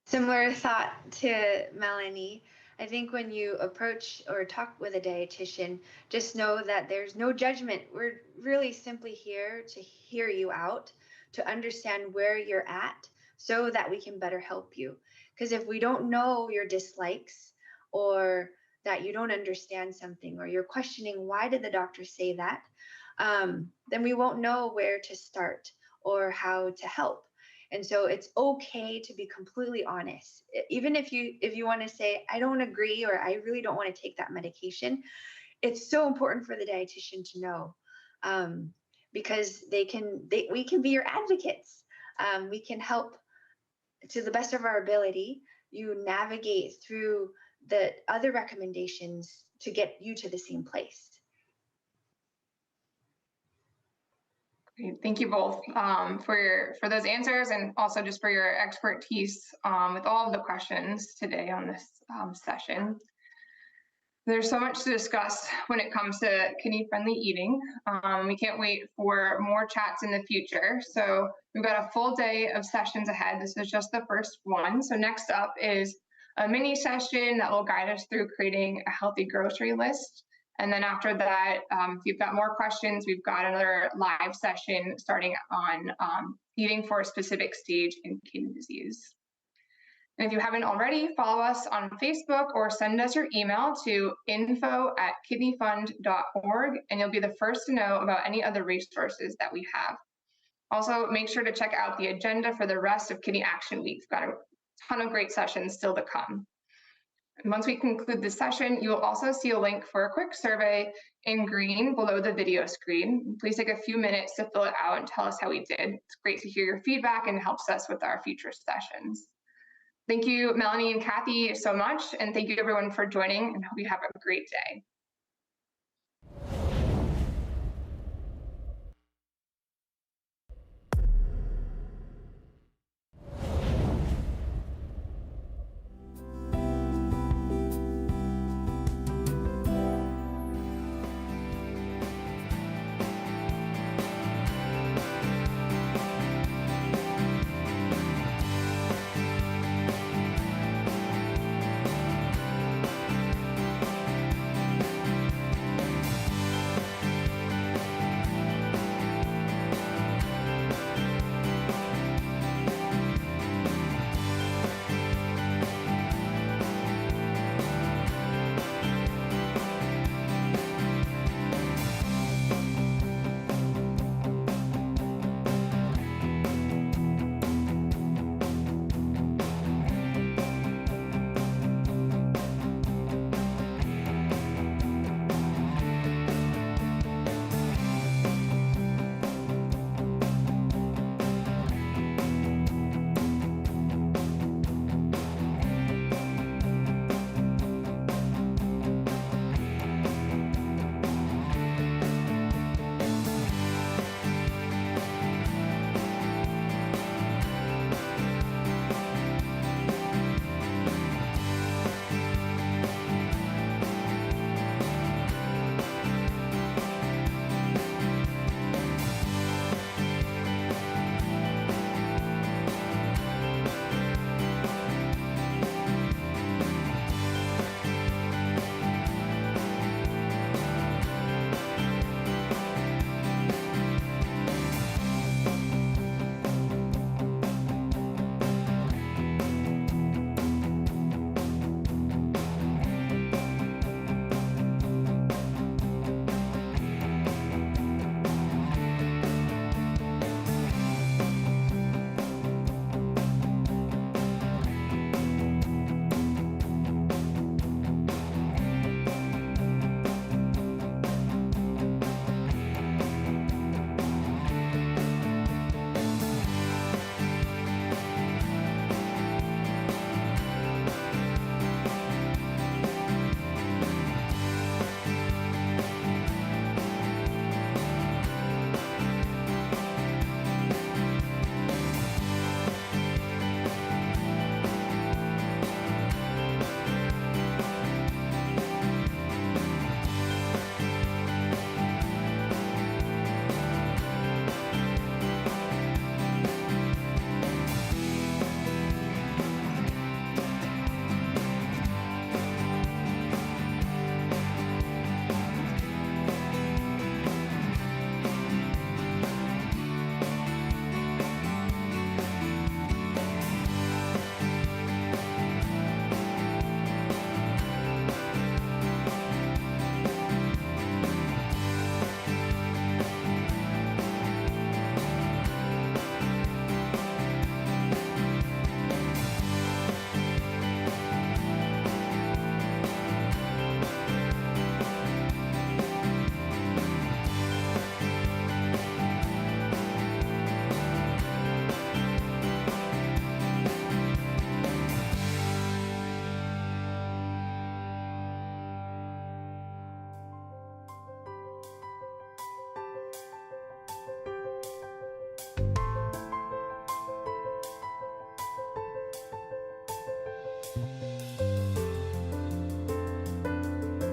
Similar thought to Melanie. I think when you approach or talk with a dietitian, just know that there's no judgment. We're really simply here to hear you out, to understand where you're at so that we can better help you. Because if we don't know your dislikes, or that you don't understand something, or you're questioning, why did the doctor say that? Then we won't know where to start or how to help. And so it's okay to be completely honest. Even if you want to say, I don't agree, or I really don't want to take that medication, it's so important for the dietitian to know, because we can be your advocates. We can help to the best of our ability you navigate through the other recommendations to get you to the same place. Great. Thank you both for those answers, and also just for your expertise with all of the questions today on this session. There's so much to discuss when it comes to kidney-friendly eating. We can't wait for more chats in the future. So we've got a full day of sessions ahead. This is just the first one. So next up is a mini session that will guide us through creating a healthy grocery list. And then after that, if you've got more questions, we've got another live session starting on eating for a specific stage in kidney disease. And if you haven't already, follow us on Facebook or send us your email to info@kidneyfund.org, and you'll be the first to know about any other resources that we have. Also, make sure to check out the agenda for the rest of Kidney Action Week. We've got a ton of great sessions still to come. And once we conclude this session, you will also see a link for a quick survey in green below the video screen. Please take a few minutes to fill it out and tell us how we did. It's great to hear your feedback and helps us with our future sessions. Thank you, Melanie and Kathy, so much. And thank you everyone for joining, and hope you have a great day.